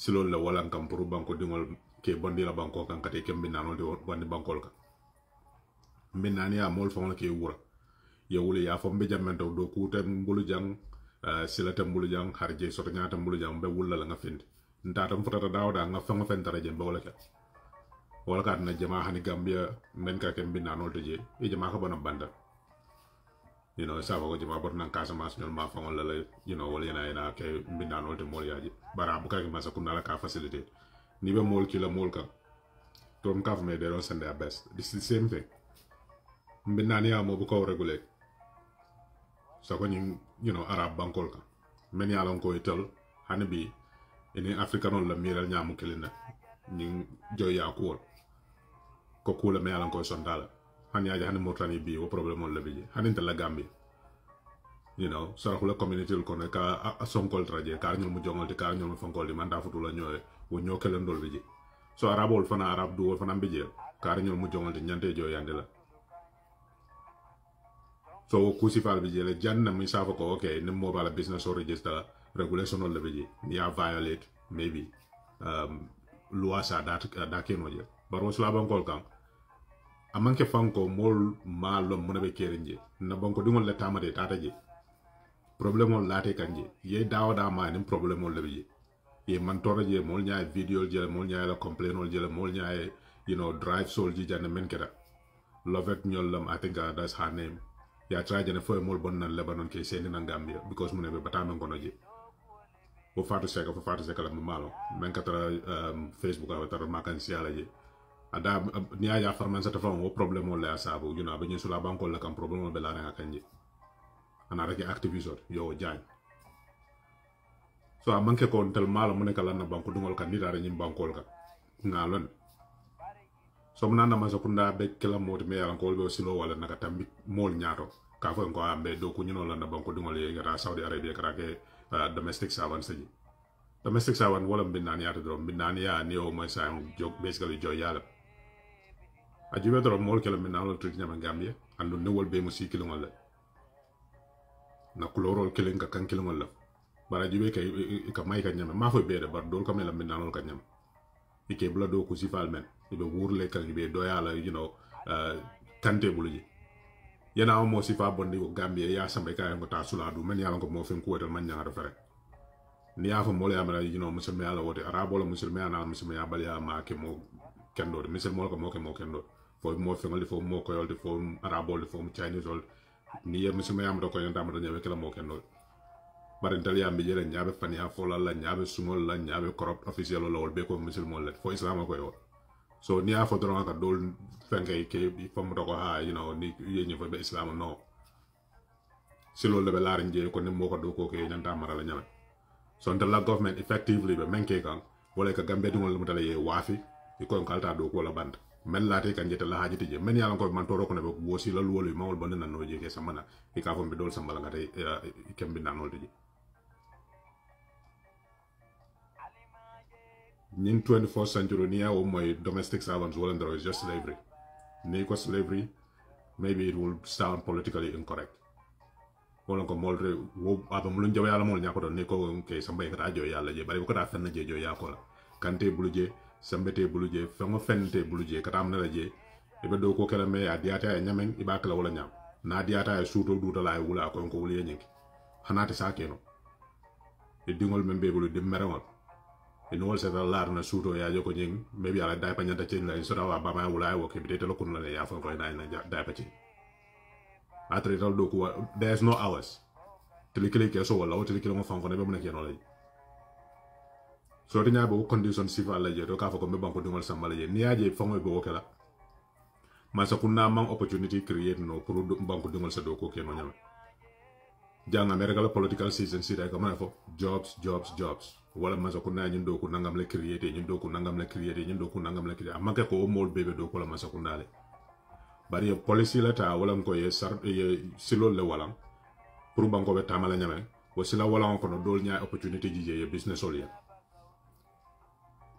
silol le walan kam pour banko dingol ke bondi la banko kan kate ke mbinano de wandi bankol ka mbinani ya mol fon la ke wura ye wuli ya fo mbe jamento do kutem mbulu jang silata mbulu jang harje soto nyata mbulu jang be wulla la nga findi ndatam futata dawda nga fango fentara je be wala ka wala ka na jama hani Gambia men ka ke mbinano to je e jama ka bana banda you know sa ko jama bor nan Casamance ñol ma fangol la you know wala yana ke mbinano to mol yaji bara bu ka ke masa kunna la ka facilité ni be mol ki la mol ka tom ka me they don't send their best this is the same thing mbinani ya mo bu ko regulate so ko ñu you know arab bankol ka men ya lon ko itel hani bi ini africa non la miral ñamu kelina ñi joy ya ko kula me yalan ko sondala hani ya hani motani bi o problème on la bi hani la gambi you know so ko la community ko ne ka sonkol traje ka ñu mu jongol te ka ñu mu fonkol di manda futu la ñoy wo ñokelen dol bi so arabol fana arab du fana bi ka ñu mu jongol te ñante joy yande la so kusi fal bi le janna mi safa ko okay ne mobile business or register regulation on le bi ni ya violate maybe loi sa da ke no je baro sla bankol kan amanke fanko mol malo mona be kerenje na banko dingol le tamade tata je problème on laté kanje ye dawda ma ni problème on le bi ye man toro je mol nyaay video je mol nyaay la complain on je mol nyaay you know drive soul ji janne men keda lovet ñolam I think that's her name ya try jene fo mol bon nan Lebanon ke sendi na Gambia because mu ne be batame ngono je fo fatu seka la malo men katara Facebook a tara makan siala je ada ni aya farman sa tafa wo problème la sabu you know be ñu sula banko la kam problème be la nga kanje ana rek activisor yo jaay so amanke ko tel malo mu ne kala na banko dungol kan ni dara ñim bankol ka ngalon so mna na maso kunda be kala modi me yalan ko be silo wala naka tambi mol nyaato ka fo ko ambe do ko ñino la na banko dungol ye ngara Saudi Arabia kara ke domestic servant saji domestic servant wala binani yaata do binani ya ni o mo sa jog basically joy yala ajube do mol kala binani to nyama Gambia andu ne wol be mo si kilo ngol na kulorol kelen ka kan kilo ngol bara jube kay ka may ka nyama ma fo be de bar do ko mela binani ka nyama ike bla do ko sifal men ibe wurle kan ibe do yala you know tante buluji yana mo sifa bondi ko Gambia ya sambe kay ngo ta sula du men yala ko mo fen ko wal man nyaara fere ni ya fa mo le amara you know musulme yala wote arabo la musulme ana musulme ya bal ya ma ke mo kendo musulme ko mo kendo fo mo fe ngali fo mo ko yolde fo arabo le fo Chinese ol ni ya musulme ya am do ko yanda am do nyawe kala mo kendo bare Italia mbi jere nyaabe fania fo la nyaabe sumol la nyaabe corrupt officiel la wol be ko musulme le fo islam ko yo so ni a fo dron ka dol fengay ke fo mo ko ha you know ni yeñu fo be islam no si lol le be la nje ko ni moko do ko ke nyanta mara la nyame so la government effectively be menke kan wala ka Gambia dingol mu tale ye wafi ko kalta do ko la band men laate kan jeta la hajiti je men yalla ko man toro ko ne be wosi la lolu mawol bon nan no je ke samana e ka fo be dol sambala ngate kembi nanol de in 24th century near my domestic servants well and there is just slavery. Neko slavery, maybe it will sound politically incorrect. Wala ko molre wo aba mulun jaw yalla mol nyako don neko ke sambay kata jo yalla je bari ko ta fenna je jo yakola kante buluje sambete buluje fengo fente buluje kata amna je ibe do ko kala me adiata e nyamen iba kala wala nyam na adiata e suto duta la wula ko wuli yenki hanate sakeno e dingol membe bulu de merewol in all several lar na suto ya joko nying maybe ala dai panyanta chin la so dawa ba ma wula wo ke bidete lokun la ya fo ko na dai pa chin atre dal do ko there's no hours tilikili ke so wala o tilikili mo fam ko ne be mo ne ke no la so dinya bo condition civil la je do ka fo ko me banko dingol sambala je ni aje fo mo bo kala masa kunna man opportunity create no pour banko dingol sa do ko ke no nyama jang America la political season si dai ko ma fo jobs wala masa kunna ñun do ko nangam la create ñun do ko nangam la create ñun do ko nangam la create amaka ko mol bebe do ko la masa kunna le bari policy la ta wala ko ye sar ye silol le wala pour banko be tamala nyame wo sila wala ko no dol nyaay opportunity ji ye business ol ya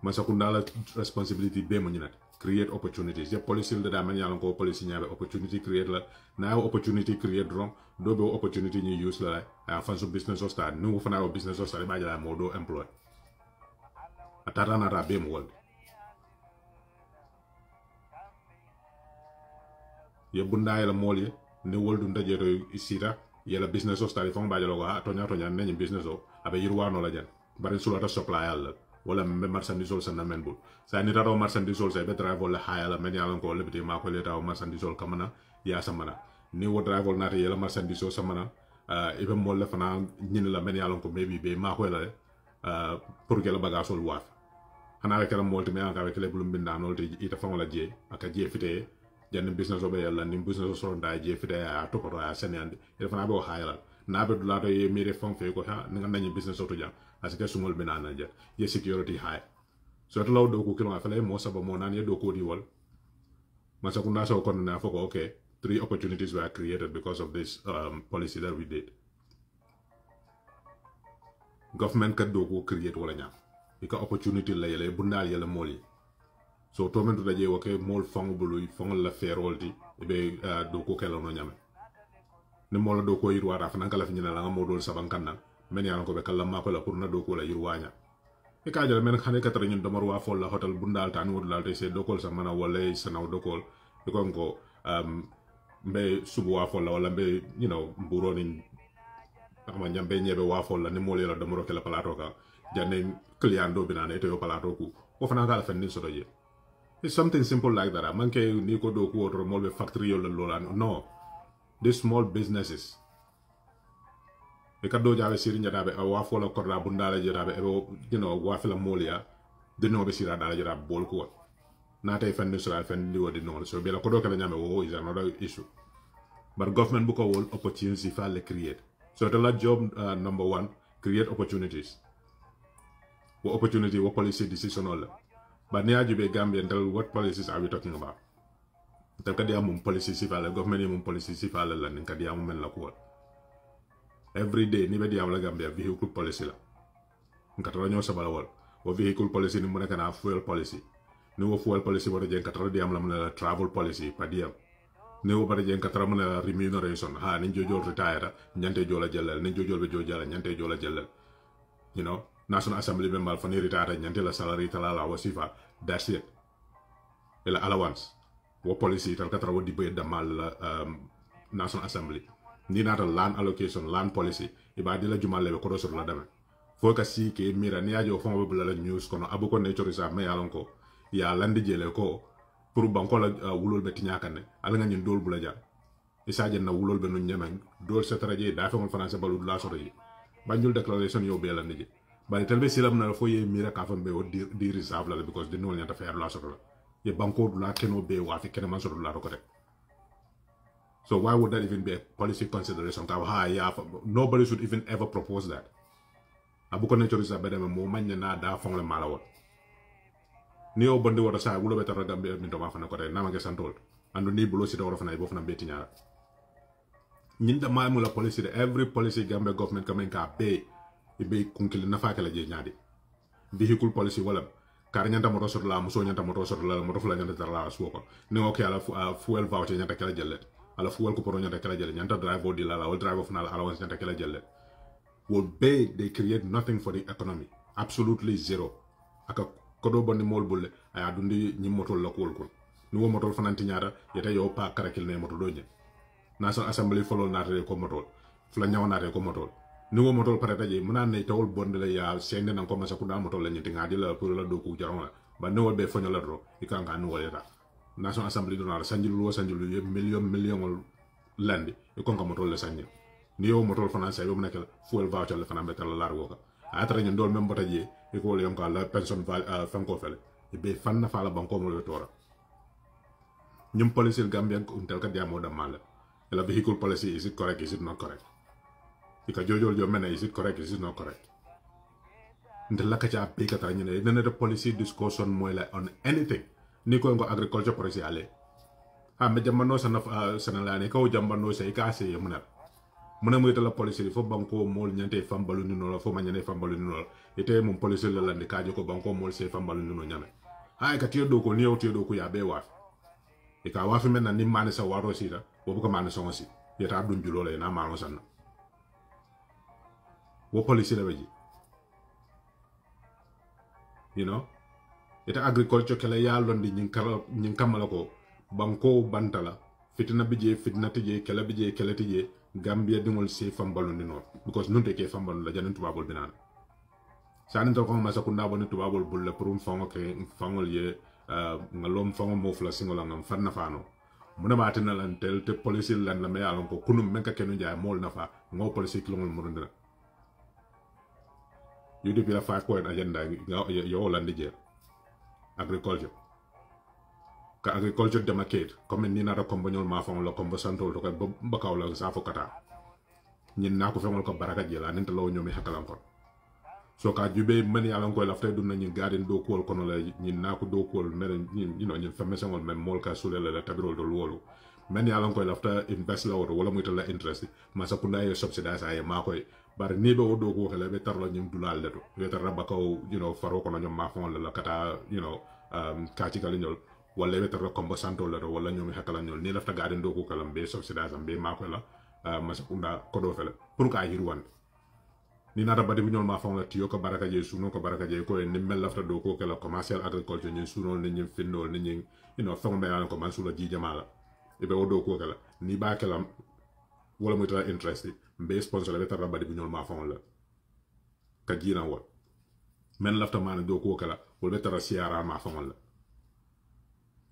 masa kunna la responsibility be mo ñinat create opportunities ye policy le da man yalla ko policy nyaabe opportunity create la na opportunity create wrong do be opportunity ni use la a fan so business or start no fana business or start ba jala mo do employ atata nata be mo wolde ye bunda yela molye ne woldu ndaje to isira yela business o stari fon bajalo ko ha tonya ne business o abe yirwano la jan bari sulata supply alla wala me marchandise sol sanna men bul sa ni taro marchandise sol sa be drive wala hayala men yalan ko lebiti ma ko leta o marchandise sol kamana ya samana ni wo drive na yela marchandise sol samana ibe mo le fana nyin la men yalan ko maybe be ma ko la pour que la bagage sol waf ana avec la molti me avec les bulum binda no te ita fon la je aka je fite janni business obe yalla ni business so da je fite ya to ko ya senande e fana be o hayala na be dula to ye mire fon fe ko ha nga nañi business oto jam parce que sumol binana ja ye security high so to law do ko kilo afale mo sabo mo nan ye do ko di wol masakunda so kon na foko okay 3 opportunities were created because of this policy that we did government ka do ko create wala ñam ika opportunity la yele bundal yele moli so to men to daje woke mol fang bulu fang la ferolti be do ko kala no ñame ne mol do ko yirwa rafa nan kala fi ñina la nga modol saban kanna men yalan ko be kala ma ko la pour na do ko la yirwaña e ka jale men xane ka tara ñun damar wa fol la hotel bundal tan wod la te do ko sa mana wala sanaw do ko ko mbe subu wa fol la wala mbe you know mburo ni ama ñambe ñebe wa fol la ni mol la damaro kala palato ka janne client do binane to yo palato ku o fana kala fen ni so doje. It's something simple like that. Manke ni ko do ko otro molbe factory yo lola no. These small businesses. E kado jabe siri njadabe wa fola korla bundala jadabe you know wa fela molia de no be sira dala jadabe bol ko. Na tay fen so fen di wodi no so be la ko do kala nyame wo is another issue. But government bu ko wol opportunity fa le create. So the job number 1 create opportunities. What opportunity what policy decision all. But near you be Gambia tell what policies are we talking about? The Kadia mum policy sifala, government mum policy sifala land in Kadia mum la kuwa. Every day, ni be la Gambia vehicle policy la. Nkataranyo sabala wal. O vehicle policy ni muna kana fuel policy. Ni wo fuel policy wada jen katara diam la muna travel policy pa diam. Ni wo bada jen katara muna remuneration. Ha ni jojo retire nyante jola jelal, ni jojo be jojala nyante jola jelal. You know? National Assembly member for ni retire nyante la salary talala wasifa. That's it. Ila allowance. What policy tal katra wo debate da mal National Assembly. Ni nata land allocation, land policy. Iba dila jumale ko sur la dame. Fo ka si ke mira ni ajo fon bula la news kono abuko nature sa me yalon ko. Ya landi jele ko pour banko la wulol be tinyakane. Ala nga ñin dol bula ja. Isa na wulol be no ñemen dol sa traje da fa mon français balu la soro yi. Banjul declaration yo be la ndi. Bari telbe silam na fo ye mira ka fambe o di reserve la because de no nyanta fer la soro. Ye banko dula keno be wa fi kene man soro la ko rek. So why would that even be a policy consideration? Nobody should even ever propose that. Abuko nature is a better mo manya na da fong le malawot. Ni o bondi wota sa wulo beta Gambia mi to ma fana ko re na ma ge santol. Andu ni bulo si do fana ibo fana beti nyara. Nyinda ma mu la policy de every policy Gambia government kamen ka pay ibe kunkili na fa kala je nyaadi. Vehicle policy wala kar nyanta moto sor la muso nyanta moto sor la moto fula nyanta tar la suko. Ni o ke ala fuel voucher nyanta kala jellet. Ala fuel ko poro nyanta kala jelle nyanta driver di la wal driver final allowance nyanta kala jelle would pay. They create nothing for the economy, absolutely zero. Aka kodo bonni mol bulle aya dundi ñi motol la ko ko ni wo motol fananti ñaara yeta yo pa karakil ne moto doñe National Assembly follow naate ko motol fula ñaw naate ko motol ni wo motol pareta je muna ne tawol bonde la ya sende nan ko masa ku da motol la ñiti ngadi la pour la do ku jaron la ba ne wol be foño la dro ikanga nu woleta National Assembly do na sanjulu ye million landi e kon ko motol la sanjil ni yo motol finance be munaka fuel voucher la fana betal la largo ka atra ñu ndol même bota je e ko le yonka la pension fanko fele e be fanna fala banko mo le tora ñum policy Gambia ko untel ka diamo da mal la vehicle policy, is it correct, is it not correct? Ika jojo jo mena, is it correct, is it not correct? Ndela ka ja be ka ta ñu ne the policy discussion moy la on anything ni ko ngo agriculture policy ale ha me jamano sana ne ko jambano se ka se muna muy la policy fo banko mol ñante fambalu ni no fo ma ñane fambalu ni no ite mum policy la lande ka ko banko mol se fambalu ni no ñame ha ka tiyo do ko ni o tiyo do ko ya be wa e ka wa fi men na ni mane sa waro si da bo ko mane so si yeta dun julo le na ma no sanna wo policy la beji you know ita agriculture kala ya londi nyin kamala ko banko bantala fitina bije fitna tije kala bije kala tije Gambia dingol se fambalu ni non because nunte ke fambalu la janen tubabol binan sanin to ko ma sakunda boni tubabol bulle pour fango ke fangol ye ngalom fango mofla singola ngam fanna fano muna matina lan tel te police lan la me alon ko kunum menka kenu jaay mol nafa ngo police kilongol murundira UDP la 5-point agenda yo landi je agriculture ka agriculture demarcate comme ni nata kombonyol ma fon la kombo santol to ko bakaw la sa fo kata ñin na ko fengol ko baraka je la nenta law ñomi hakalam ko so ka jube man ya lan ko la fay dun ñin garden do ko kono la ñin na ko do ko mel ñin ñin famé sangol même mol ka sulé la tabirol do wolu men ya lan ko la fta invest la woto wala muy to la interest ma sa kunda yo subsidize ay ma koy bar ni be wodo ko xele be tarlo ñim dulal leto be tar bakaw faro ko ñom ma fon la kata ka ci kala ñol wala be tar kombo santo la wala ñomi hakala ñol ni lafta garden do ko kalam be subsidize am be ma ko la masakunda kodo fele pour ka hirwan ni nata badi bu ñol ma fon la tiyo ko baraka je suno ko baraka je ko ni mel lafta do ko kala commercial agriculture ñi suno ni ñi finnol ni ñi fon be an ko man sula ji jamala e be wodo ko kala ni ba kala wala muy tara interest be sponsor la be tar badi bu ñol ma fon la ka jina wol men lafta man do ko kala wala be tar siara ma fon la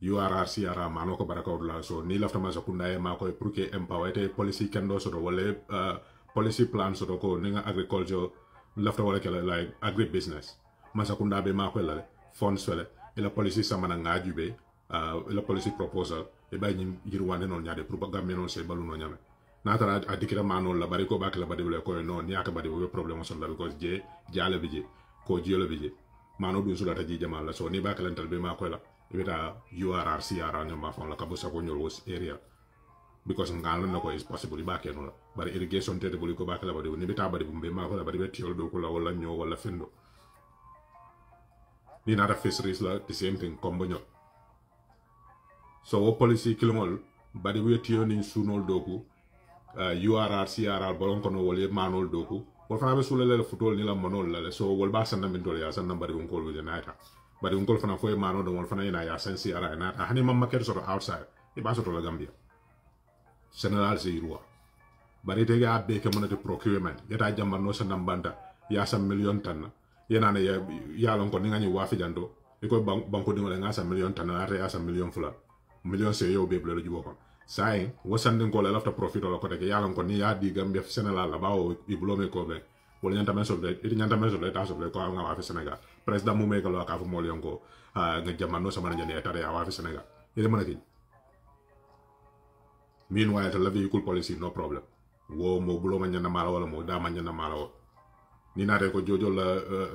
URR CRR mano ko baraka la so ni lafta ma sakunda e ma ko pour que empower te policy kendo so wala policy plan so ko ni nga agriculture lafta wala kala like agri business ma sakunda be ma ko la funds wala e la policy samana nga jube e la policy proposal e bay ni yirwane non nyaade pour ba gamme non se balu no nyame na tara adikira mano la bari ko bak la badi le ko non ni aka badi be problem so la because je jale bije ko jiolo bije mano du sula ta ji jamal la so ni bak lantal be ma ko la wita URR CRR nyamba fon la kabusa ko nyol was area because ngal na ko is possible ba ke no la bari irrigation tete buli ko ba kala badi ni bita badi bumbe ma ko la badi betiol do ko la wala nyo wala fendo ni nata fisheries la the same thing kombo nyol so wo policy kilongol badi wetiyo ni sunol doku URR CRR bolon ko no wala manol doku wol fana be sulele futol ni la manol la so wol ba sanna min tole ya sanna badi ko ko be naita bari ngol fana foy mano do wol fana ina ya sensi ara na hani mamma ker sort outside e ba sort la Gambia general zirwa bari te ga be ke monate procurement yata jambar no sanam banda ya sam million tan yana ne ya lon ko ni ngani wa fi jando e ko banko de nga sam million tan ara ya sam million fula million se yo be blelo jubo ko sai wasande ko la lafta profit la ko de ya lon ko ni ya di Gambia Sénégal la bawo iblome ko be wala nyanta men solde iti nyanta men solde ta solde ko nga wa fi Sénégal président mu me ko la ka fu mo leon ko nga jamano sama nyane eta ya wa fi Sénégal ile mana ki meanwhile the vehicle policy no problem wo mo bulo man nyana mala wala mo da man nyana mala wo ni na re ko jojo la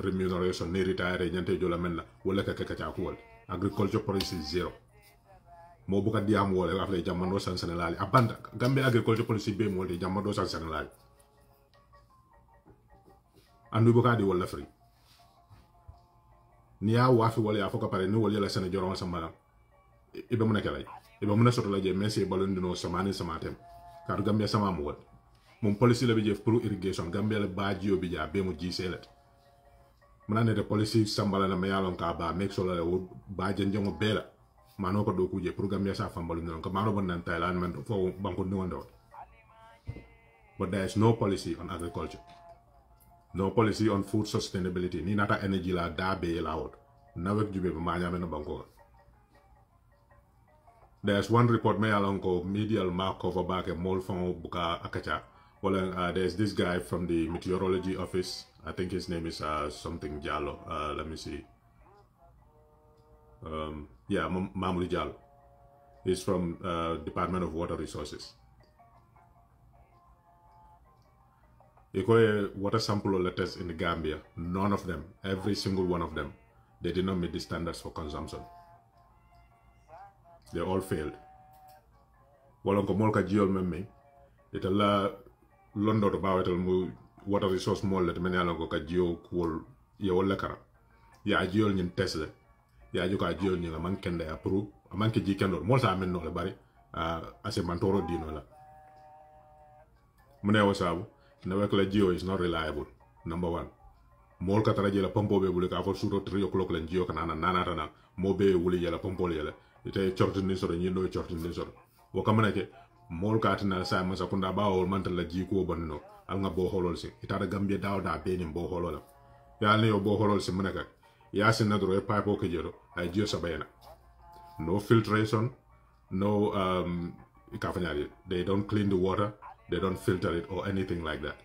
remuneration ni retire nyante jola men la wala ka ka ta ko wal agriculture policy zero mo buka diam wala afle jamano san Sénégal abanda Gambia agriculture policy be mo de jamano san Sénégal andu buka di wala free ni ya wafi wala ya foka pare ni wala la sene joron sama ibe mun kala ibe mun soto la je merci balon dino samani samatem kar Gambia sama mo wal mom policy la bi jef pour irrigation Gambia la ba jio bi ja be mu ji selet mun ne de policy sambala na mayalon ka ba make sure la ba jenjongo bela mano ko do kuje pour Gambia sa fam balon ko mano bon nan Thailand man fo banko ni wando but there is no policy on agriculture. No policy on food sustainability. Ni nata energy la da be la out. Nawek jube ma nyame no banko. There's one report me along ko medial mark cover back a mole from buka akacha. Well, there's this guy from the meteorology office. I think his name is something Jallo. Let me see. Yeah, Mamuli Jallo. He's from Department of Water Resources. Water sample letters in the Gambia, none of them, every single one of them, they did not meet the standards for consumption. They all failed. Walonko molka jiol memme, itala londo to bawa ital water resource mol let mene alonko ka jio kuol ya wala kara. Ya jiol nyin tesle, ya jo ka jiol nyin man kende approve, man ke ji kendo mol sa amen no le bari, ase mantoro dino la. Mune wasabu. Nawek la geo is not reliable, number one. mol ka tara jela pompo be bulu ka for suro 3 o'clock len jio kana nana tana mo be wuli jela pompo yela ite chortini soro nyindo chortini soro wo kamana ke mol ka tana sa ma sakunda ba o man la jiko bonno al nga bo holol si ita da gambia dawda be ni bo holol ya ne yo bo holol si manaka ya sin na dro e pipe ko jero ay jio sabayna no filtration no they don't clean the water, they don't filter it or anything like that.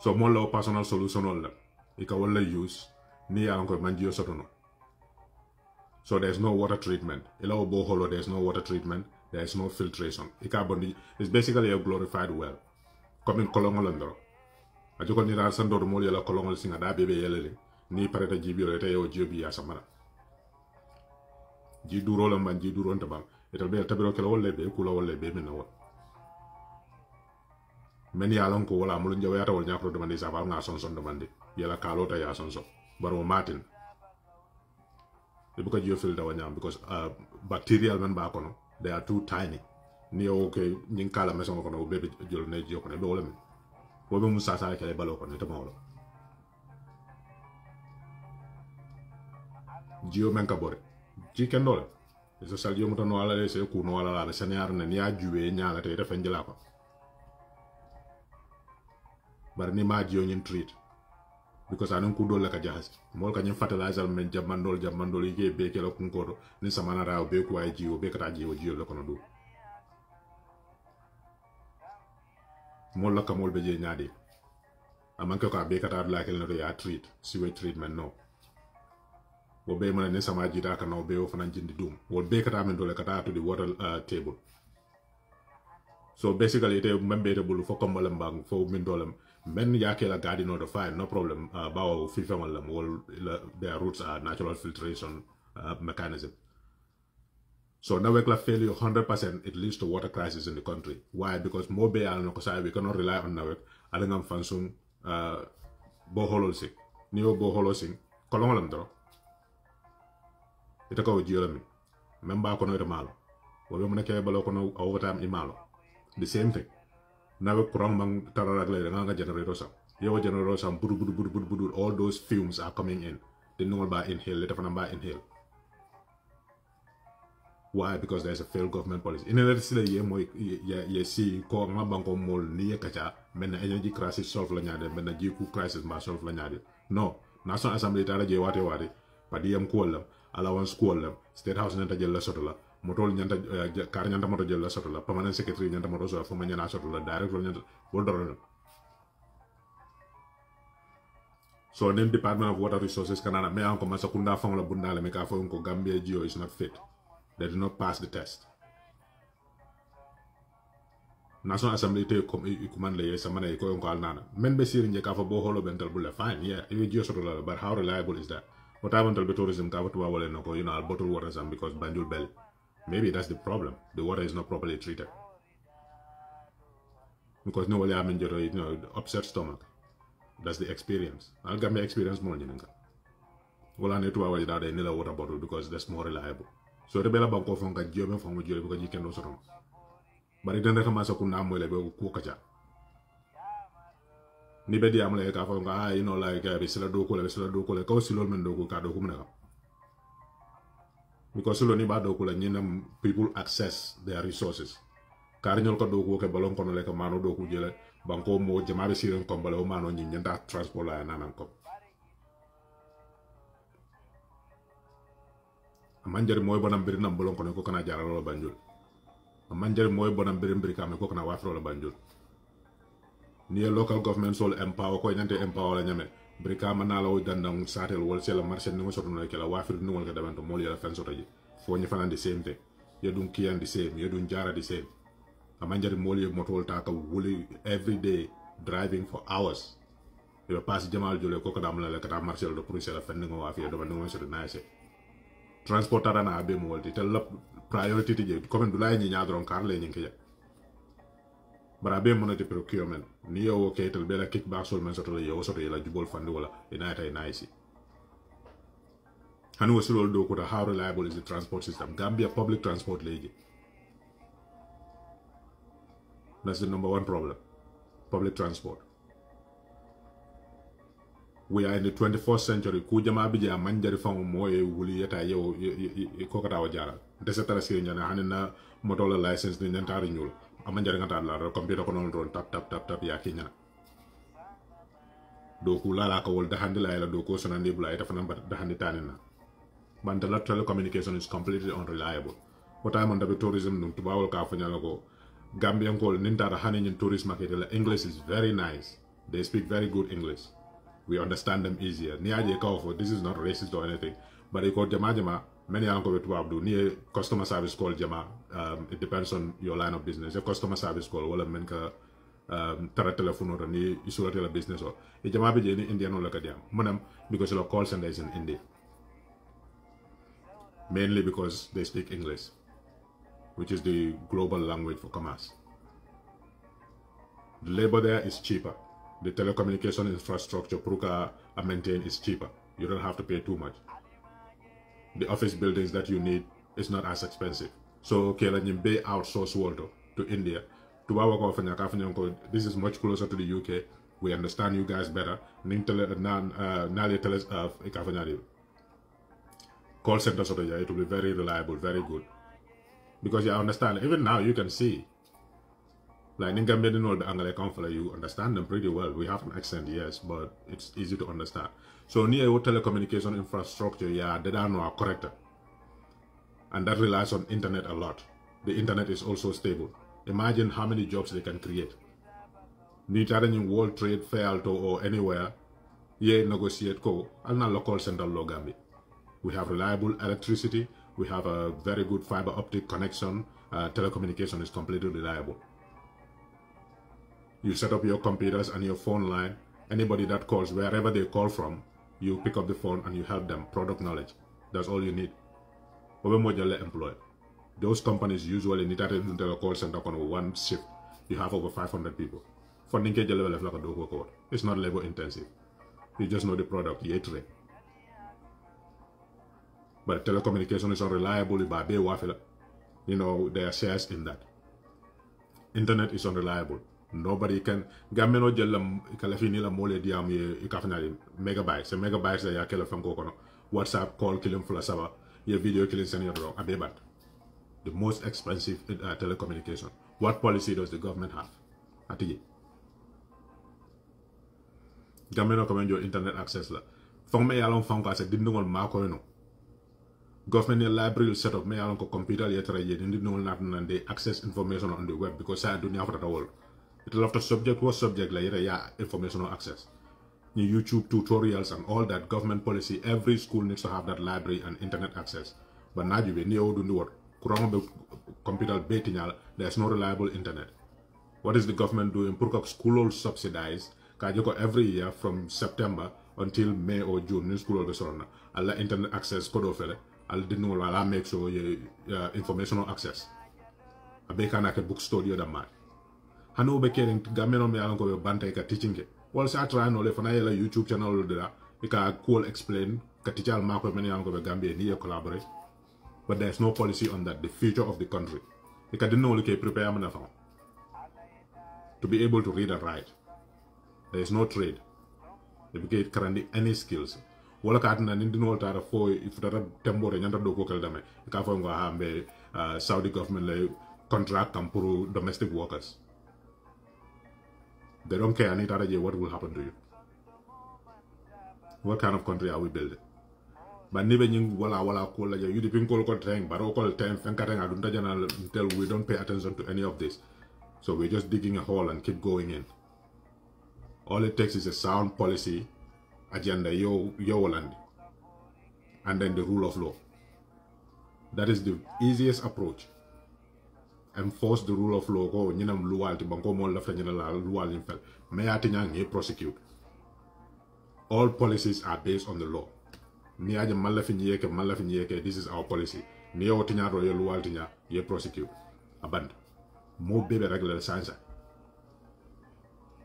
So more low personal solution all that you can only use near uncle manjio sotono. So there's no water treatment. Ilo boholo, there's no water treatment, there's no filtration. It's basically a glorified well. Coming kolongolondro. Ajoko ni ra sando mo yela kolongol singa da bebe yelele ni pareta jibiro ete yo jobi ya samara. Ji duro la man ji duro ntabam. It'll be a tabiro kela wolle be kula wolle be min wo men ya lon ko wala mulun jaw yata wol nyakro demande sa nga son demande yela kalota ya son baro martin ibuka jio fil da wanyam because bacterial man ba kono they are too tiny ni okay nyin kala meson kono be jol ne jio kono be wala min wo be musa sa kele balo kono to mawlo jio men ka bore ji ken dole so sal yo mutono ala se ku no ala la senyar ne ya juwe nyaala te defa njela ko bar ni ma jio nyin treat because anon ku dole ka jahas mol ka nyin fertilizer men jamandol yike be kelo kun ko ni samana raw be ko ay jiwo be kata jiwo la kono do mol la ka mol be je nyaade amanke ko be kata la kel no ya treat sewage treatment no wo be mana ne sama jida ka no be o fana jindi dum wo be kata men dole kata to the water table. So basically it membe de bulu fo kombalam bang fo min dolem men yake la gadi no the fine no problem bawo fi famal wol their roots are natural filtration mechanism. So now we failure 100% it leads to water crisis in the country. Why? Because more be al no we cannot rely on nawek alangam fansung boholol sing niyo boholol sing kolongolam dro ita ko jiolami memba ko no malo wo be mo nekay balo ko no overtime imalo the same thing now kurang mang tararak le nga generator sa yo generator sa budu all those fumes are coming in the normal by inhale le defana by inhale. Why? Because there's a failed government policy in the sile ye moy ye si ko nga banko mol ni kacha men energy crisis solve la nyaade men jiku crisis ma solve la nyaade no national assembly tara je wate padiyam ko la allowance ko la state house nanta jël la soto la motol ñanta kar ñanta moto jël la soto la permanent secretary ñanta moto so fa ma ñana soto la direct lo ñanta wol doro. So then Department of Water Resources Canada me an ko ma sakunda fam la bundale me ka fa ko Gambia Geo is not fit. They did not pass the test. National Assembly te command le samana ko ko alnana men be sir nje ka fa bo holo bental bulle fine yeah you just soto la but how reliable is that? What happened to tourism ka to wale no ko you know bottled water sam because Banjul Bell. Maybe that's the problem. The water is not properly treated. Because no way I'm enjoying it, you know, upset stomach. That's the experience. I'll get my experience more than that. Well, I need to avoid that in the water bottle because that's more reliable. So the bella bank of from Gajobe from Joy because you can also run. But it doesn't come as a kunam will be kukaja. Nibedi amle ka from you know, like Bissela Doko, like Cosilman Doko, Kado. Because people access their resources. Cardinal Kodo ke balon kono like a mano do kujele, banko mo jamabe siren kombalo mano nyenda transport la nananko. A manjari moy bonam biri nam balon kono ko kana jaralo banjul. A manjari moy bonam biri mbiri kame ko kana wafro la banjul. Ni local government sol empower ko nyante empower la nyame. Brika manalo dandang satel wol sela marché ni ngosoto no kala wafir ni wol ka dabanto mol yala fen soto ji fo ñu fanan the same thing yedun kiyan the same yedun jara the same amanjari mol ye motol ta ka wuli every day driving for hours yo pass jamal jole ko dam la ka marché do pour sela fen ngo wafir do ngo soto na ese transportara na be mol ti tel priority ti je comme du lay ñi ñadron kar le ñi ke bara be monati procurement ni yo okay tel bela kickback sol men soto yo soto la jubol fandi wala ina tay nice hani wasul do ko how reliable is the transport system Gambia public transport legi that's the number one problem public transport we are in the 21st century ku jama bi ja manjari fam moye wuli yeta yo ko kata wa jara de se tara sire nyana hanina motola license ni nyanta renewal amanjari ngata la computer ko non ron tap ya kinya do ku la ka wol da handi la do ko sonande bula ita fana da handi tanina but the telecommunication is completely unreliable what time on the tourism num tubawol ka fanya ko Gambian call nintara hani in tourist market English is very nice, they speak very good English, we understand them easier. This is not racist or anything, but they call jama many uncle to abdu near customer service call jama. It depends on your line of business. A customer service call wala menka tara telephone or ni isura business or a jama be in India no lakadiam manam because the call center is in India, mainly because they speak English, which is the global language for commerce. The labor there is cheaper. The telecommunication infrastructure Pruka maintain is cheaper. You don't have to pay too much. The office buildings that you need is not as expensive. So Kela Nyimbe outsource Waldo to India. This is much closer to the UK. We understand you guys better. Call centers over here, it will be very reliable, very good. Because you understand, even now you can see, like you understand them pretty well. We have an accent, yes, but it's easy to understand. So near telecommunication infrastructure, yeah, they don't know correct. And that relies on internet a lot. The internet is also stable. Imagine how many jobs they can create. In World Trade Fair or anywhere, yeah, negotiate co, and not local center Logambi. We have reliable electricity. We have a very good fiber optic connection. Telecommunication is completely reliable. You set up your computers and your phone line. Anybody that calls, wherever they call from, you pick up the phone and you help them. Product knowledge. That's all you need. Employ. Those companies usually need a call center on one shift. You have over 500 people. It's not labor intensive. You just know the product. But telecommunication is unreliable. You know, there are shares in that. Internet is unreliable. Nobody can. Gameno jelam kalafini la mole diam ye ikafnali megabytes. A megabytes ya kelafam kono. WhatsApp call kilim fulasaba. Your video killing senior wrong. Abebat. The most expensive telecommunication. What policy does the government have? Ati. Gameno comment your internet access la. Fong me yalong fong ka se dindungol mako no. Government library set up me along computer yetra ye didn't know that they access information on the web because I don't have that all. It love the subject was subject like yeah informational access. YouTube tutorials and all that government policy, every school needs to have that library and internet access. But now you do what computer betinyal, there's no reliable internet. What is the government doing? Purkok school subsidized every year from September until May or June new school all Allah internet access code of I'll didn't know I'll make sure informational access. A baker a bookstore the other man. Hano be caring to Gamino me along go banta ka teaching it. Well, I try no le fana yela YouTube channel there. You can cool explain ka teacher mark many along go Gambia near collaborate. But there's no policy on that. The future of the country. You can know like prepare to be able to read and write. There is no trade. You get currently any skills. Wala ka na nindi no tara fo if tara tembo re nyanda do ko kel dame ka fo ngo hambe Saudi government lay contract pour domestic workers. They don't care any tara what will happen to you. What kind of country are we building? But never wala ko la you dipin ko teng but ko teng fenkateng adunta jana until we don't pay attention to any of this. So we're just digging a hole and keep going in. All it takes is a sound policy agenda, land, and then the rule of law. That is the easiest approach. Enforce the rule of law. Go nyinam luwalti banko mo lafta nyinala luwal infel. Mayati nyang prosecute. All policies are based on the law. Niaje malafin yeke. This is our policy. Niyo tinya ro ye luwalti nya ye prosecute. Aband. Mo bebe regular science.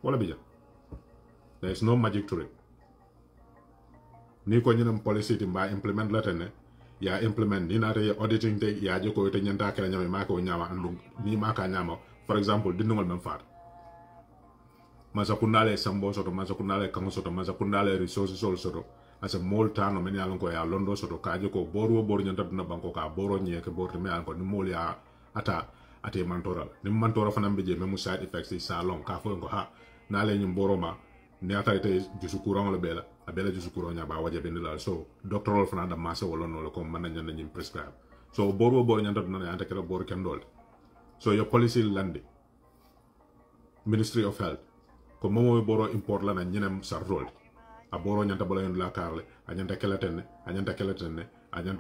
Wala bija. There is no magic to it. Ni ko ñinam policy timba implement la tane ya implement ni na re auditing te ya joko te ñanta kala ñame mako ñama andu ni maka ñama for example dindungol mem faat masa kundale sambo soto masa kundale kango soto masa kundale resources sol soto asa mol tano men yalon ko ya londo soto kaje ko boru boru nyanta duna banko ka boro nyeke boru me yalon ko ni mol ya ata ate mantora ni mantora fana beje memu side effects salon ka fo ko ha nale nyum boro ma ne ata ite jusu courant le bela abela jusu courant nya ba waje ben la so doctor fana da masa wala no ko man nyanda nyim prescribe so boru boru nyanta duna ya anta kala boru kendol so your policy landi Ministry of Health ko momo boro import la na nyinem sarrol a boro nyanta bala yon la karle a nyanta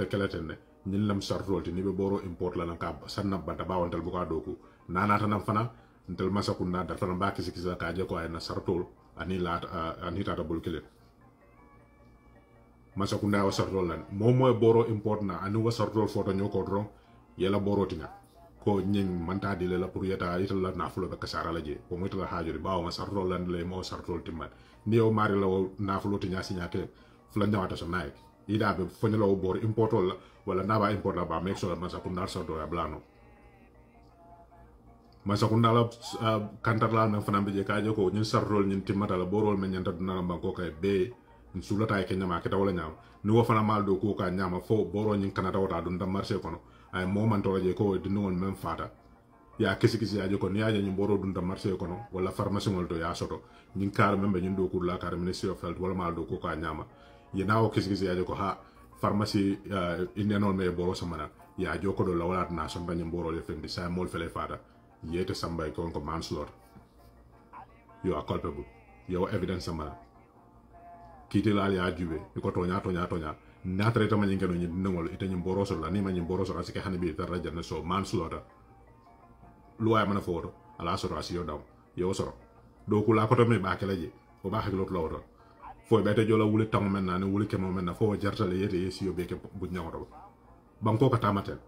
kelatenne nyinlam sarrol ti ni be boro import la na ka sanna banta bawantal bu ka doku nana tanam fana ntel masakunda da fana ba kisi kisa ka je ko ay na sartol ani la ani tata bul kele masakunda wa sartol lan momo boro import na ani wa sartol foto nyoko dron yela boro tina ko ñing manta di la pour yeta ital la nafulo be kasara la je ko moy tala haaju baaw ma sartol lan le mo sartol timmat ni o mari la nafulo ti ñasi ñake fula ñawata so naik ida be fo ñalo bor importol la wala na ba import la ba make sure masa kunda sartol ya blano masa kunda la kantar la na fana be je ka je ko ñin sartol ñin timmata la borol men ñanta duna la ko kay be sulata ke ñama ke tawala ñam ni wo fana mal do ko ka ñama fo boro ñin kanata wata dun da marché kono ay moment je ko dinol même fata ya kisi ya ko niya ñu boro dun da marché kono wala pharmacie ngol to ya soto ñin kar membe ñun do ko la kar Ministry of Health wala mal do ko ka ñama ye nawo kisi ya ko ha pharmacie inenol me boro samana ya joko do la wala na son bañu boro le fendi sa mol fele fata yete sambay ko manslaughter you are culpable yo evidence samana kiti la ya jube ko tonya na treta ma nyingeno nyi nangol ite nyi boroso la ni ma nyi boroso asike hanibi tarra janna so manslaughter luwa mana foto ala soro asiyo daw yo soro do kula ko to me ba kala je o ba hakilo to lawto fo be te jola wuli tam men na ne wuli kemo men na fo jartale yete yesiyo be ke bu nyawdo banko ka tamatel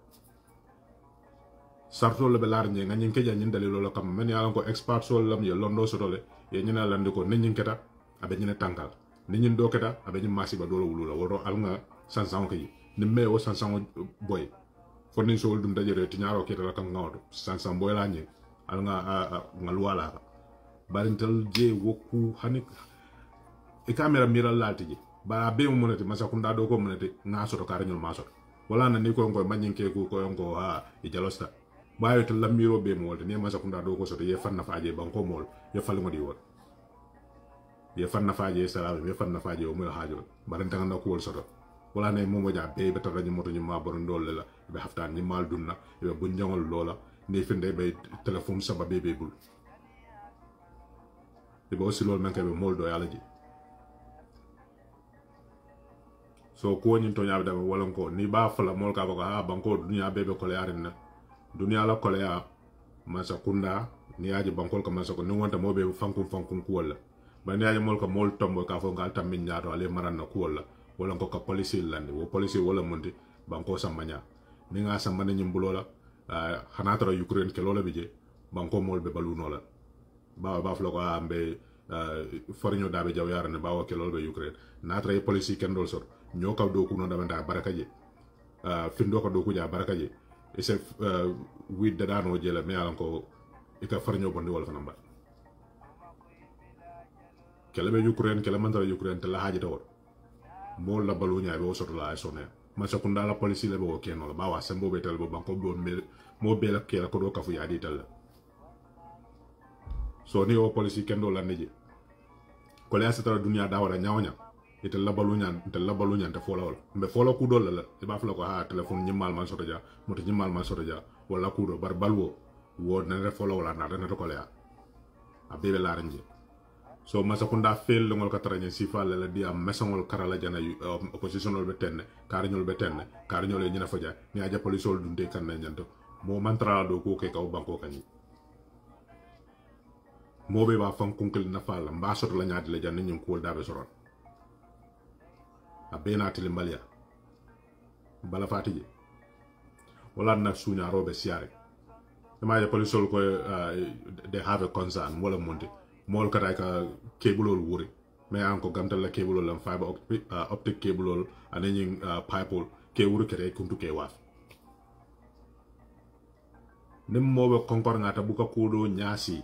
sarto le belar nyi nga nyinke jan nyindale lolo kam men ya ko expert sol lam ye londo sotole ye nyina lande ko ne nyinketa abe nyina tankal ni ñin do keta abe ñim masiba do wulula wodo al nga sansan ko yi ni me o sansan boy fo ni so dum dajere ti ñaaro keta la kan ngawdo sansan boy la ñi al nga ngal wala barintal je woku hanik e camera miral lalti ji ba be mo monati masakunda do ko monati nga soto kar ñul ma soto wala na ni ko ngoy mañin ke ko ngo ha e jalosta bayo to lamiro be mo wolde ni masakunda do ko soto ye fanna faaje banko mol ye fal ngodi wol ye fanna faaje salaam ye fanna faaje o mo haajo baranta nga ko wol soto wala ne momo ja be be tara moto ñu ma boron dol la be haftaan ñi mal dunna be bu ñangol lola ne finde be telephone saba be bul be bo si lol man ka be mol do yalla ji so ko ñin to ñaabe dama wala ko ni ba fala mol ka ko ha banko dunya be be ko le arin na dunya la ko le ya masa kunda ni aji bankol ko masa ko ni wonta mo be fankum ko wala ba ne mol ko mol tombo ka fo gal tammin nyaato ale maran na ko wala ko ka police lande wo police wala mundi banko samanya ni nga samane nyim bulola xana tara Ukraine ke lola bije banko mol be balu nola ba flo ko ambe forño dabe jaw yarane ba ke lola be Ukraine na tara police ken dol sor ñokaw do ku no dabanta barakaje findo ko do ku ja barakaje e se wid da no jela me alan ko ika forño bondi wala fanamba kele be Ukraine kele mandara Ukraine te la haji tawor mol la balu nyaa be o soto la ay sonne ma sakunda la police le be o keno la ba wa sembo be tel bo banko bo mo be la kela ko do kafu ya di tel so ni o police kendo la neje ko le asata dunya da wala nyaawnya ite la balu nyaa te fola wala mbe fola ku do la e ba fala ko ha telephone nyimal man soto ja moto nyimal man soto ja wala ku do bar balwo wo na re fola wala na to ko le a be la ranje so masakunda fel ngol ka taranya sifa la dia mesongol karala jana oppositionol be tenne karñol be tenne karñol e ñina faja ni aja polisol dunde kan na ñanto mo mantra do ko ke kaw banko kany mo be ba fam kunkul na fala mba soto la ñaati la janna ñim ko dabe soron a benati le mbalia bala fatije wala nak suña robe siare dama ya polisol ko they have a concern wala monte mol kata ka cable wuri mais anko gamtal la cable lam fiber optic cable anani pipe ke wuri kete kuntu ke waf nim mobe konkor ngata buka kudo nyasi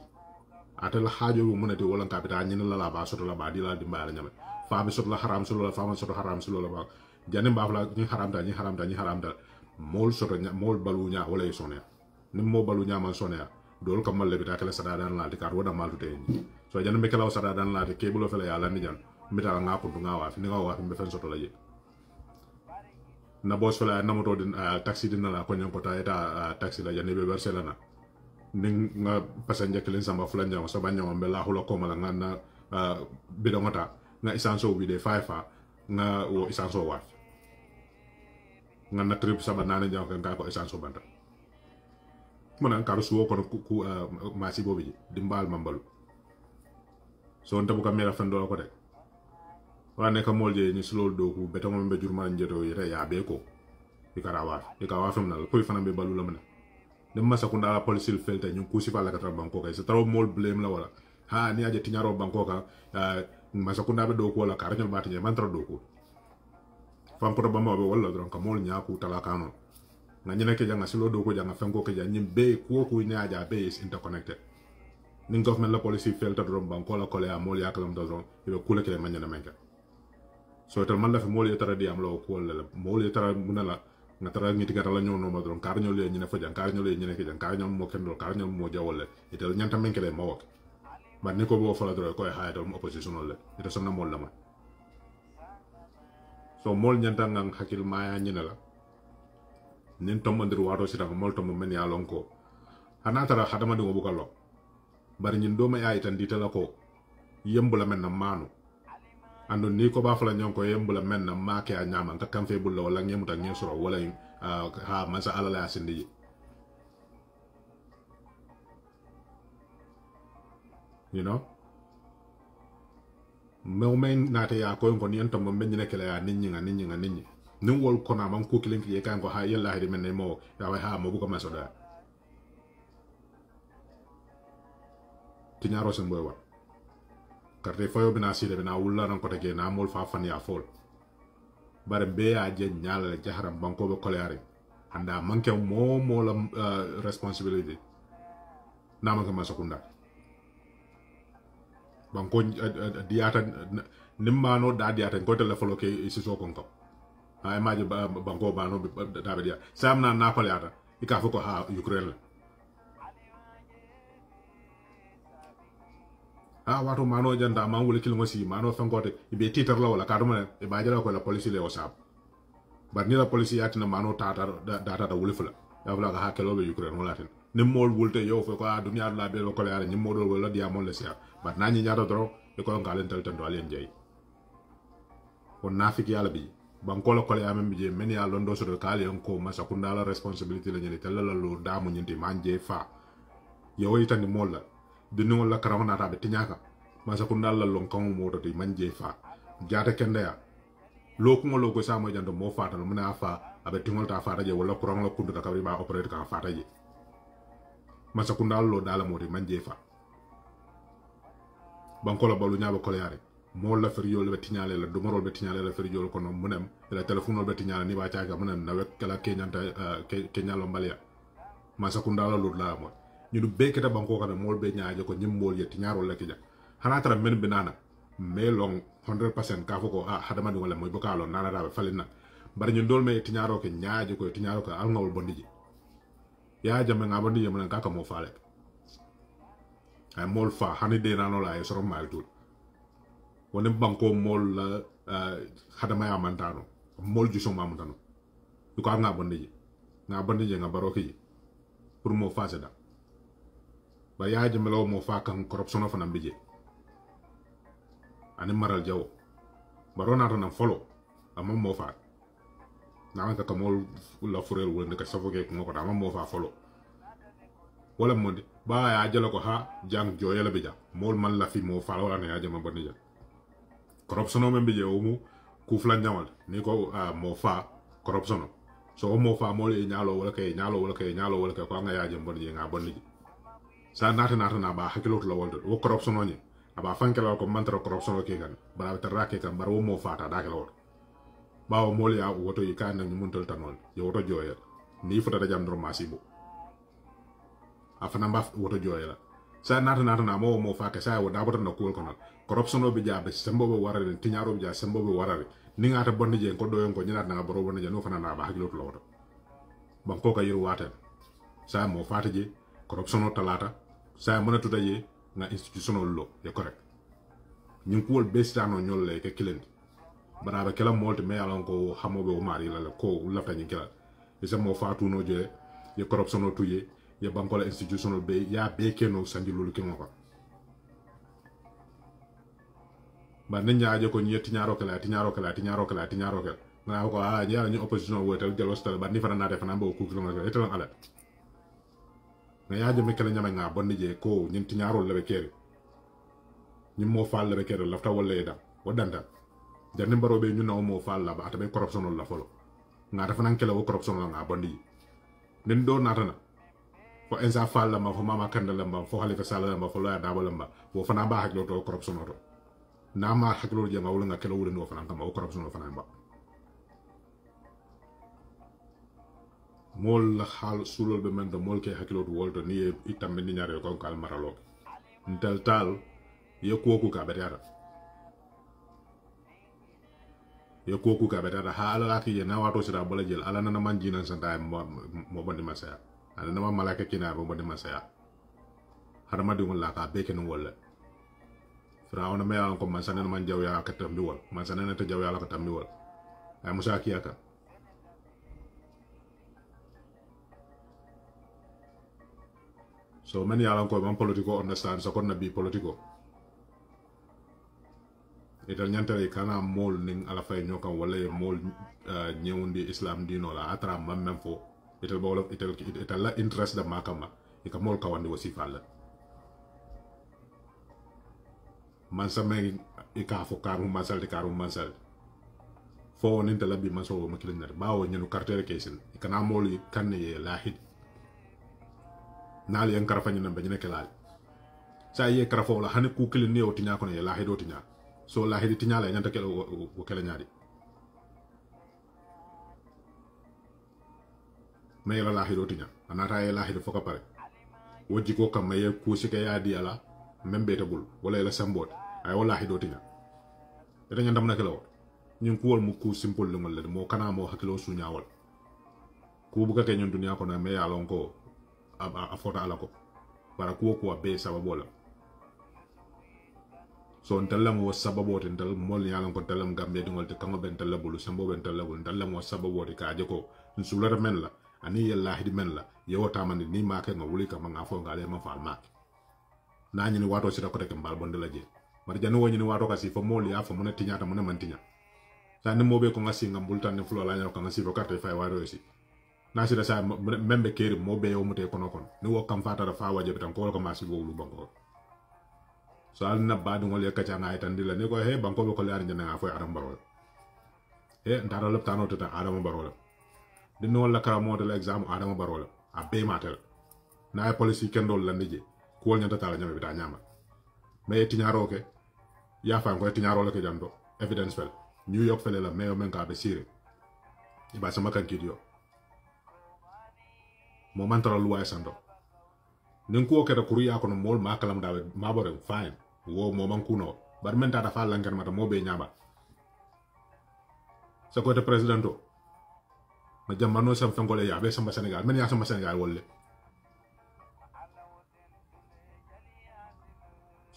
atel hajo mu munati wala kapita nyin la ba soto la ba di la dimba la nyame fa bi soto la haram solo la fa ma soto haram solo la ba jani ba fla ni haram ta mol soto mol balu nya wala sonya nim mo balu nya man sonya dol kam malle bita kala sada dan la di kar wada malu te so jani be kala sada dan la de kebulo fele ya la ni jan mita nga ko nga wa fi nga wa fi be fen soto la je na boss fele na moto din taxi din la ko nyon ko ta eta taxi la jani be verse la na ning nga passenger kelen samba fulan jang so banyo be la hulo ko mala nga na bidongata nga isanso wi de faifa nga wo isanso wa nga na trip saba nane jang nga ko isanso banta mona karu suwo ko ku masi bobi dimbal mambalu so nta bu kamera fendo ko de wane ka molje ni slol do ku beto mo be jurma njeto yere ya be ko ikara fam na ko fana be balu la mena dem masa ko ndala police felte ñu kusi fa la ka banko kay c'est trop mol blame la wala ha ni aje tiñaro banko ka masa ko ndabe do ko la kar ñu baati man tra do ko fam ko ba mo be wala don ka mol ñaaku tala kanu nga ñene ke janga silo do ko janga fanko ke janga be ko ko ñaaja be is interconnected ni government la police felte do banko la ko le amol yaklam do don be kula ke man ñana menka so tal man la fi mol yetara di am lo ko la mol yetara munala nga tara ngi tigata la ñoo no ma don kar ñoo le ñene fa jang kar ñoo le ñene ke jang kar ñoo mo ken do kar ñoo mo jawole itel ñanta menke le mawok ba ni ko bo fa la do ko ha do opposition le ito sonna mol la ma so mol ñanta ngang hakil maya ñene la nin to mandir wato sita mol to men ya lonko ana tara hadama do bu kalo bari ñin do ma ay tan ditala ko yembula men na manu ando ni ko ba fala ñon ko yembula men na make a ñama ka kam fe bulla wala ñemuta ñe soro wala ha masa ala la sindi you know mo men nata ya ko ni entom mo men nekele ya nit ñi ni wol ko na man ko kilen ki kan ko ha yalla haydi men ne mo ya way ha mo bu ko masoda ti ñaro sen boy wa karte fayo bina sile bina wulla non ko tege na mol fa fan ya fol bare be ya je nyaala jaharam banko be koleare anda manke mo la responsibility na man ma sakunda banko diata nimmano da diata ko telefolo ke isiso konko ay maji banko bano da be dia samna na koleata ika foko ha Ukraine wato mano janda man wuli kilmo si mano fangote ibe titar la wala kaduma e bajala ko la police le wasap bar ni la police yatina mano tata data wuli fula ya wala ga hakelo be Ukraine wala tin nim mol wulte yo fo ko dunya la be ko la nyim modol wala dia mon le sia bat nani nyaado dro e ko ngalen tel tan do alen jey on nafiki yalla bi banko la ko le amem je men ya londo so do kali on ko masa kunda la responsibility la nyeli tel la lo damu nyinti manje fa yo itani mol la dinu la karamana ta be tinyaka masa kunda la lon kan mo to manje fa jata kende ya lo ko sa mo jando mo fa tan muna fa abe tingol ta fa je wala kurang la kundu ka ba operator ka fa ta je masa kunda lo dala mo manje fa banko la balu nyaaba ko yaare mo la fer yol be tinyale la do morol be tinyale la fer yol ko no munem la telephone be tinyale ni ba caaga munem na wek kala kenyanta kenyalo mbalia masa kunda la lo la mo ñu du beketa banko kana mol be nyaaje ko ñim mol yetti ñaaro la kija hana tara men binana melong 100% ka foko hadama dum wala moy bokalo nana rabe falina bari ñu dol me yetti ñaaro ke nyaaje ko yetti ñaaro ko al ngawul bondiji ya jame nga bondiji mun ka mo faale ay mol fa hani de nano la ay soro mal tout wonem banko mol la hadama ya mantano mol ju so mamantano ko nga bondiji nga baroki pour mo faseda ba yaaje melo mo fa kan corruption fa nam bije ani maral jaw barona tan folo am mo fa na ka mol la furel wala ka savoke ko ko am mo fa folo wala mondi ba ya jelo ko ha jang joyela bija mol man la fi mo fa wala ne yaaje ma bonni ja corruption mo bije o mu ku flan nyawal ni ko mo fa corruption so mo fa mol e nyaalo wala kay ko nga yaaje bonni nga bonni sa nata na ba hakilo la woldo wo corruption oni aba fankela ko mantra corruption ke gan bara tarra ke kan baro mo fata da ke lor bawo mol ya woto yi kan ñu muntal tanol yo woto joyel ni futa da jam do masibo afana ba woto joyela sa nata na mo fa ke sa wo da bota na ko kono corruption obi jabe sembo be warare tinyaro bi ja sembo be warare ni ngata bonde je ko doyon ko nyina na baro bonde je no fana na ba hakilo to lawto bam ko ka yiru waten sa mo fata je corruption o talata sa mo na tuta je na institutional law e correct nyin ko wol bestano nyolle ke kilendi baraba kala molte me alon ko hamobe o mari la ko lafta nyin kala isa mo fatu no je ye corruption o tuye ye bankola institutional be ya be keno sanji lolu ke moko ba ne nyaaje ko nyeti nyaaro kala na ko nyaara ñu opposition wotel jelostal ba ni fana na def na mbo ku kilomètre etal ala nga yaaje me kala nyama nga bonni je ko ñenti nyaaro la be kere ñi mo faal la be kere lafta wala yeda wadanta janni mbaro be ñu no mo faal la ba atabe corruption la folo nga dafa nan kala wo corruption la nga bonni nen do natana fo ensa faal la ma fo mama kandala ma fo khalifa sala ma fo la dabala ma wo fana ba haklo to corruption to na ma haklo je ma wala nga kala wala no fana kam wo corruption fana ba mol la hal sulol be men do mol ke haklo to wolto ni itam ni ñaare ko kal maralo ntel tal ye koku ka betara ha ala ki ye na wato sira bala jël ala na man jinan santa mo bandi masaya ala na malaka kina mo bandi masaya harama di wala ka beke no wala firawna me an ko man sanen man jaw ya ka tambi wol man sanen ta jaw ya la ka tambi wol ay musa kiyaka so many yalan ko man politico understand so kon na bi politico ital nyantare kana mol ning ala fay ñokam wala mol ñewundi islam dino la atra mam mem fo ital bolo ital la interest da makama e ka mol kawandi wasifa la man sa me e ka fo karu mansal fo nin tala bi maso ma kilinner bawo ñenu cartel kesin kana mol kan ye lahid naal yan karafañu nam bañu nek laal sa ye karafo la hané ku kilin ne o tinya ko ne lahido tinya so lahidi tinya la ñanta kelo wo kala ñaadi may la lahido tinya anata ye lahido foka pare wajji ko kam may ku sike ya di ala membe tabul wala la sambot ay wala lahido tinya eda ñandam na kelo ñun ku wol mu ku simple lu ngal mo kana mo hakilo su ñaawal ku bu ka ke ñun dunya ko na may alon ko a fota ala ko para ko be sababu la so ntalla mo sababu te ntal mol yalan ko talam gambe dingol te kango ben talla bulu sambo ben talla bulu ntalla mo sababu te ka je ko nsulara men la ani yalla hidi men la yewata man ni ma ke ngawuli ka ma fo ngale ma faal mak na ñi ni wato ci da ko tek mbal bonde la je mar janu woni ni wato ka si fo mol ya fo mo ne tiñata mo ne man tiña sa ni mo be ko ngasi ngam bultan ne fulo la ñaw ka ngasi fo carte fay waro ci na sida sa membe keri mo be yo mute kono kon ni wo kam fata da fa waje tan ko ko masi wo lu banko so al na badu ngol yakka nga tan dila ni ko he banko ko lear ñana fo adam baro he ndara lepp tano tata adam baro di no la kara model exam adam baro a be matel na police kendol la nije ko ñanta tala ñama bi ta ñama mais tiñaro ke ya fa ko tiñaro la ke jando evidence fel new york fele la meyo men ka be sire iba sama kan kidio mo mantara luwa sando nin ko keda kuriya kono mol ma kalam dawe ma bore fine wo mo man kuno bar men tata fa langan mata mo be nyaba sa ko te presidento ma jamano sam fengole ya be sama senegal men ya sama senegal wolle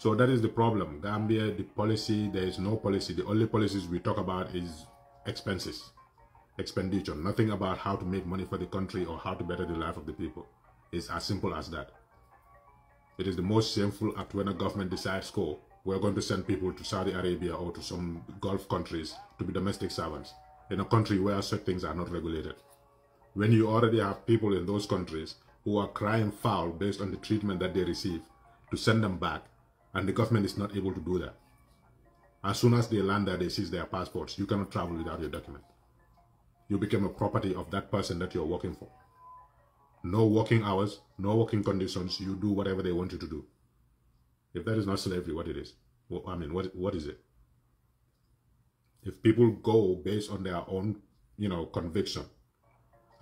so that is the problem. Gambia, the policy, there is no policy. The only policies we talk about is expenditure, nothing about how to make money for the country or how to better the life of the people. It's as simple as that. It is the most shameful act when a government decides, "Go, we're going to send people to Saudi Arabia or to some Gulf countries to be domestic servants," in a country where such things are not regulated. When you already have people in those countries who are crying foul based on the treatment that they receive, to send them back, and the government is not able to do that. As soon as they land there, they seize their passports. You cannot travel without your document. You become a property of that person that you're working for. No working hours, no working conditions. You do whatever they want you to do. If that is not slavery, what it is? Well, I mean, what is it? If people go based on their own, conviction,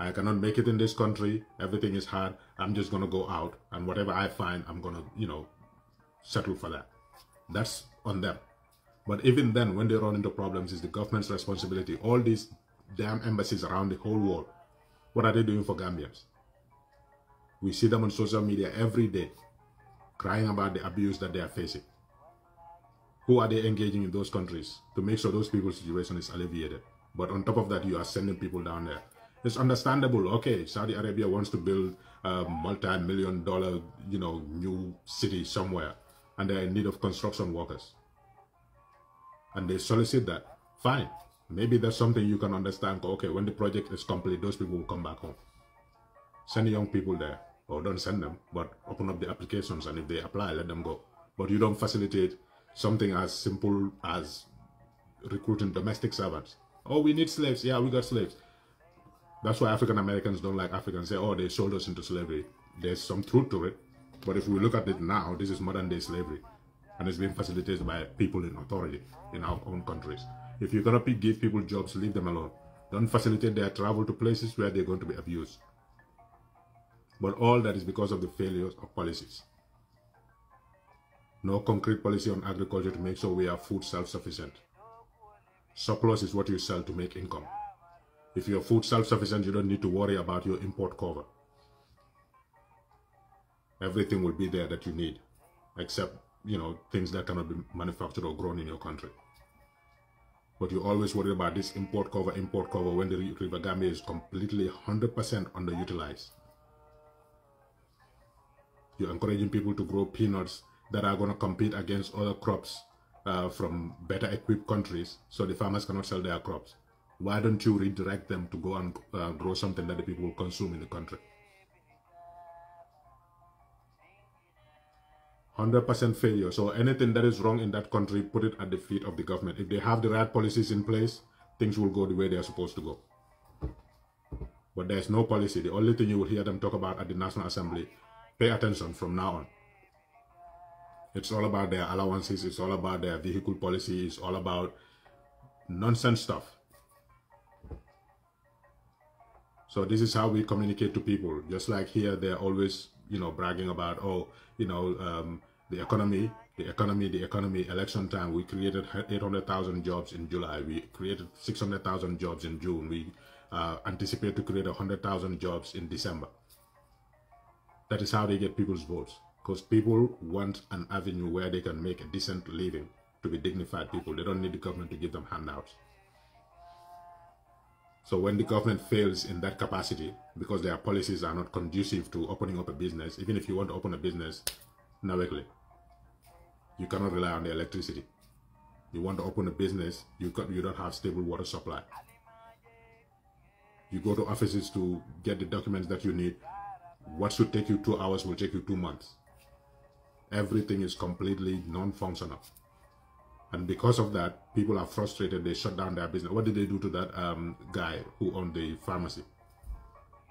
I cannot make it in this country. Everything is hard. I'm just going to go out, and whatever I find, I'm going to, you know, settle for that. That's on them. But even then, when they run into problems, it's the government's responsibility. All these damn embassies around the whole world, what are they doing for Gambians? We see them on social media every day, crying about the abuse that they are facing. Who are they engaging in those countries to make sure those people's situation is alleviated? But on top of that, you are sending people down there. It's understandable. Okay, Saudi Arabia wants to build a multi-million-dollar, you know, new city somewhere, and they're in need of construction workers. And they solicit that. Fine. Maybe that's something you can understand. Okay, when the project is complete, those people will come back home. Send young people there. Or don't send them, but open up the applications, and if they apply, let them go. But you don't facilitate something as simple as recruiting domestic servants. Oh, we need slaves. Yeah, we got slaves. That's why African Americans don't like Africans. Say, oh, they sold us into slavery. There's some truth to it. But if we look at it now, this is modern day slavery. And it's being facilitated by people in authority in our own countries. If you're going to give people jobs, leave them alone. Don't facilitate their travel to places where they're going to be abused. But all that is because of the failures of policies. No concrete policy on agriculture to make sure we are food self-sufficient. Surplus is what you sell to make income. If you're food self-sufficient, you don't need to worry about your import cover. Everything will be there that you need, except, you know, things that cannot be manufactured or grown in your country. But you always worry about this import cover, when the River Gambia is completely 100% underutilized. You're encouraging people to grow peanuts that are going to compete against other crops from better equipped countries, so the farmers cannot sell their crops. Why don't you redirect them to go and grow something that the people will consume in the country? 100% failure. So anything that is wrong in that country, put it at the feet of the government. If they have the right policies in place, things will go the way they are supposed to go. But there's no policy. The only thing you will hear them talk about at the National Assembly, pay attention from now on. It's all about their allowances. It's all about their vehicle policy. It's all about nonsense stuff. So this is how we communicate to people. Just like here, they're always, you know, bragging about, oh, you know, the economy, election time. We created 800,000 jobs in July. We created 600,000 jobs in June. We anticipate to create 100,000 jobs in December. That is how they get people's votes. Because people want an avenue where they can make a decent living, to be dignified people. They don't need the government to give them handouts. So when the government fails in that capacity, because their policies are not conducive to opening up a business, even if you want to open a business, directly, you cannot rely on the electricity. You want to open a business, you don't have stable water supply. You go to offices to get the documents that you need. What should take you 2 hours will take you 2 months. Everything is completely non-functional. And because of that, people are frustrated. They shut down their business. What did they do to that guy who owned the pharmacy?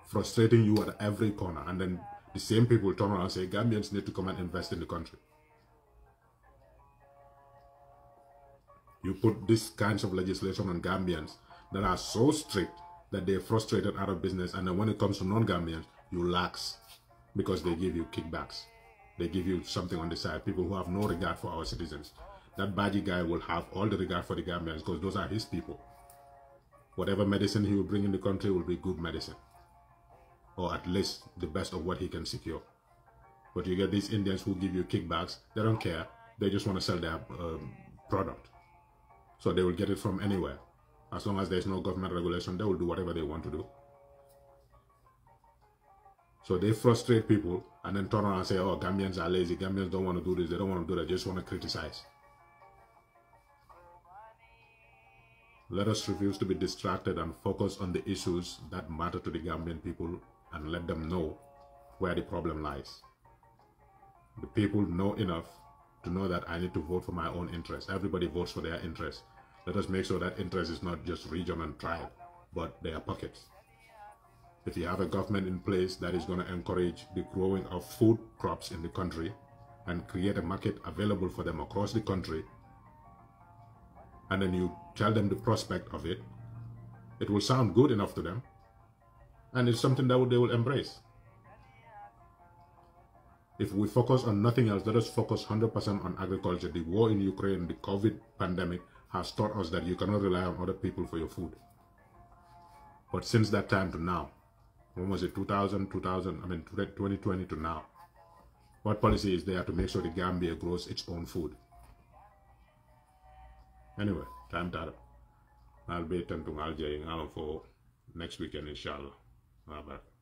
Frustrating you at every corner. And then the same people turn around and say, Gambians need to come and invest in the country. You put these kinds of legislation on Gambians that are so strict that they're frustrated out of business. And then when it comes to non-Gambians, you lax because they give you kickbacks. They give you something on the side. People who have no regard for our citizens. That Baji guy will have all the regard for the Gambians because those are his people. Whatever medicine he will bring in the country will be good medicine. Or at least the best of what he can secure. But you get these Indians who give you kickbacks. They don't care. They just want to sell their product. So they will get it from anywhere. As long as there's no government regulation, they will do whatever they want to do. So they frustrate people and then turn around and say, oh, Gambians are lazy. Gambians don't want to do this. They don't want to do that. They just want to criticize. Let us refuse to be distracted and focus on the issues that matter to the Gambian people and let them know where the problem lies. The people know enough to know that I need to vote for my own interest. Everybody votes for their interest. Let us make sure that interest is not just region and tribe, but their pockets. If you have a government in place that is going to encourage the growing of food crops in the country and create a market available for them across the country, and then you tell them the prospect of it, it will sound good enough to them. And it's something that they will embrace. If we focus on nothing else, let us focus 100% on agriculture. The war in Ukraine, the COVID pandemic has taught us that you cannot rely on other people for your food. But since that time to now, when was it, 2020 to now, what policy is there to make sure the Gambia grows its own food? Anyway, time that I'll be attending Algeria for next weekend, inshallah. Bye bye.